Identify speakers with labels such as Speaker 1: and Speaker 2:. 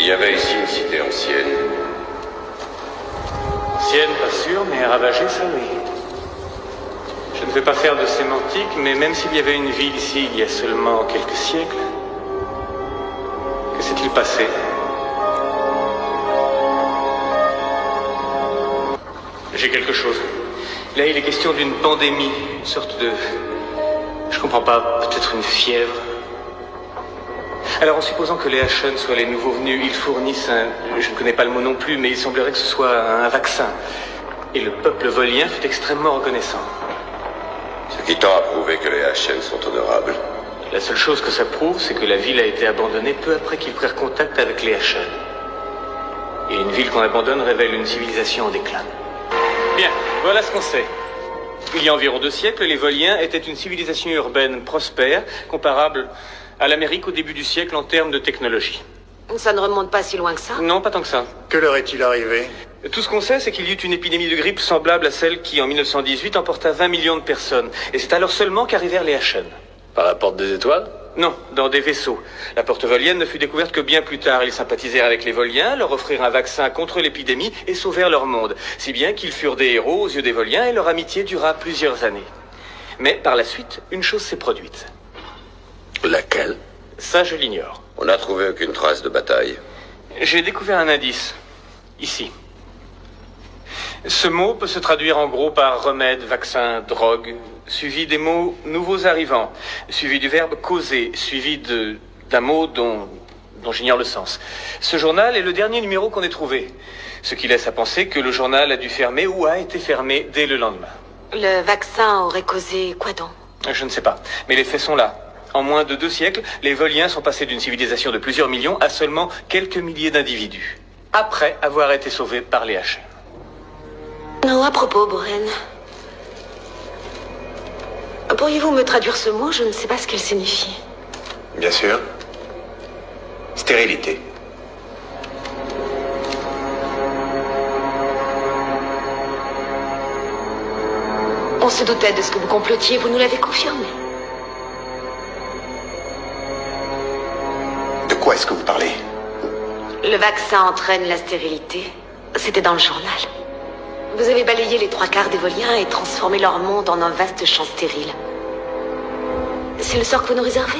Speaker 1: Il y avait ici une cité ancienne.
Speaker 2: Ancienne, pas sûr, mais ravagée, ça oui. Je ne vais pas faire de sémantique, mais même s'il y avait une ville ici il y a seulement quelques siècles, que s'est-il passé? J'ai quelque chose. Là, il est question d'une pandémie, une sorte de... Je comprends pas, peut-être une fièvre. Alors, en supposant que les Hachen soient les nouveaux venus, ils fournissent un... Je ne connais pas le mot non plus, mais il semblerait que ce soit un vaccin. Et le peuple volien fut extrêmement reconnaissant.
Speaker 1: Ce qui tend à prouver que les Hachen sont honorables.
Speaker 2: La seule chose que ça prouve, c'est que la ville a été abandonnée peu après qu'ils prirent contact avec les Hachen. Et une ville qu'on abandonne révèle une civilisation en déclin. Bien, voilà ce qu'on sait. Il y a environ 2 siècles, les Voliens étaient une civilisation urbaine prospère, comparable à l'Amérique au début du siècle en termes de technologie.
Speaker 3: Ça ne remonte pas si loin que ça.
Speaker 2: Non, pas tant que ça.
Speaker 4: Que leur est-il arrivé?
Speaker 2: Tout ce qu'on sait, c'est qu'il y eut une épidémie de grippe semblable à celle qui, en 1918, emporta 20 millions de personnes. Et c'est alors seulement qu'arrivèrent les Hachen.
Speaker 5: Par la porte des étoiles?
Speaker 2: Non, dans des vaisseaux. La porte volienne ne fut découverte que bien plus tard. Ils sympathisèrent avec les Voliens, leur offrirent un vaccin contre l'épidémie et sauvèrent leur monde. Si bien qu'ils furent des héros aux yeux des Voliens et leur amitié dura plusieurs années. Mais par la suite, une chose s'est produite.
Speaker 1: Laquelle?
Speaker 2: Ça, je l'ignore.
Speaker 1: On n'a trouvé aucune trace de bataille.
Speaker 2: J'ai découvert un indice. Ici. Ce mot peut se traduire en gros par remède, vaccin, drogue, suivi des mots nouveaux arrivants, suivi du verbe causer, suivi d'un mot dont j'ignore le sens. Ce journal est le dernier numéro qu'on ait trouvé, ce qui laisse à penser que le journal a dû fermer ou a été fermé dès le lendemain.
Speaker 3: Le vaccin aurait causé quoi donc?
Speaker 2: Je ne sais pas, mais les faits sont là. En moins de 2 siècles, les Voliens sont passés d'une civilisation de plusieurs millions à seulement quelques milliers d'individus, après avoir été sauvés par les Hachen.
Speaker 3: Non, à propos, Boren. Pourriez-vous me traduire ce mot? Je ne sais pas ce qu'il signifie.
Speaker 4: Bien sûr. Stérilité.
Speaker 3: On se doutait de ce que vous complotiez, vous nous l'avez confirmé.
Speaker 4: De quoi est-ce que vous parlez?
Speaker 3: Le vaccin entraîne la stérilité. C'était dans le journal. Vous avez balayé les 3/4 des Voliens et transformé leur monde en un vaste champ stérile. C'est le sort que vous nous réservez?